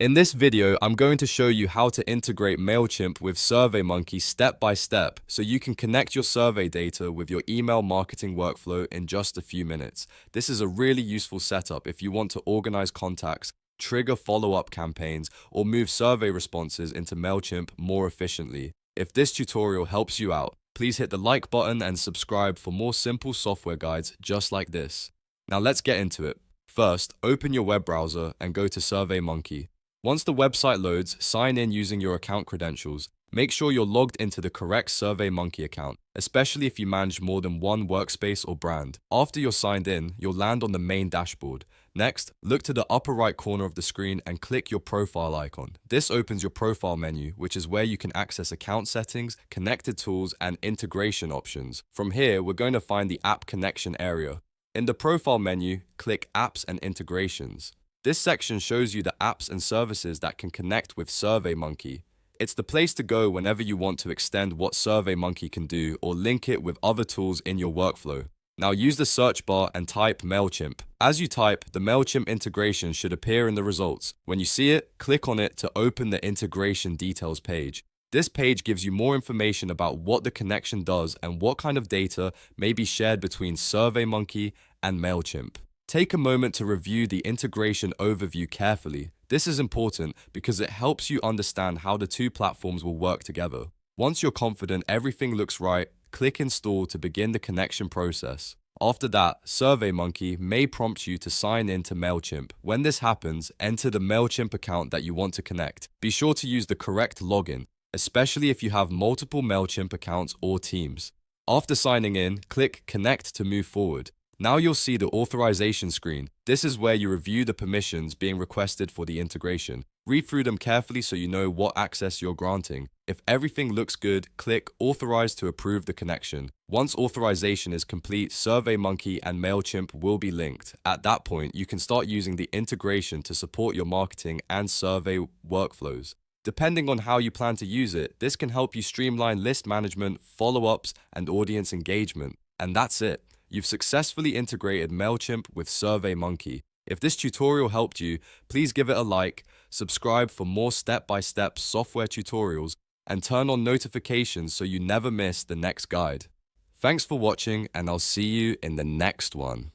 In this video, I'm going to show you how to integrate Mailchimp with SurveyMonkey step by step so you can connect your survey data with your email marketing workflow in just a few minutes. This is a really useful setup if you want to organize contacts, trigger follow-up campaigns, or move survey responses into Mailchimp more efficiently. If this tutorial helps you out, please hit the like button and subscribe for more simple software guides just like this. Now let's get into it. First, open your web browser and go to SurveyMonkey. Once the website loads, sign in using your account credentials. Make sure you're logged into the correct SurveyMonkey account, especially if you manage more than one workspace or brand. After you're signed in, you'll land on the main dashboard. Next, look to the upper right corner of the screen and click your profile icon. This opens your profile menu, which is where you can access account settings, connected tools, and integration options. From here, we're going to find the app connection area. In the profile menu, click Apps and Integrations. This section shows you the apps and services that can connect with SurveyMonkey. It's the place to go whenever you want to extend what SurveyMonkey can do or link it with other tools in your workflow. Now use the search bar and type Mailchimp. As you type, the Mailchimp integration should appear in the results. When you see it, click on it to open the integration details page. This page gives you more information about what the connection does and what kind of data may be shared between SurveyMonkey and Mailchimp. Take a moment to review the integration overview carefully. This is important because it helps you understand how the two platforms will work together. Once you're confident everything looks right, click Install to begin the connection process. After that, SurveyMonkey may prompt you to sign in to Mailchimp. When this happens, enter the Mailchimp account that you want to connect. Be sure to use the correct login, especially if you have multiple Mailchimp accounts or teams. After signing in, click Connect to move forward. Now you'll see the authorization screen. This is where you review the permissions being requested for the integration. Read through them carefully so you know what access you're granting. If everything looks good, click Authorize to approve the connection. Once authorization is complete, SurveyMonkey and Mailchimp will be linked. At that point, you can start using the integration to support your marketing and survey workflows. Depending on how you plan to use it, this can help you streamline list management, follow-ups, and audience engagement. And that's it. You've successfully integrated Mailchimp with SurveyMonkey. If this tutorial helped you, please give it a like, subscribe for more step-by-step software tutorials, and turn on notifications so you never miss the next guide. Thanks for watching, and I'll see you in the next one.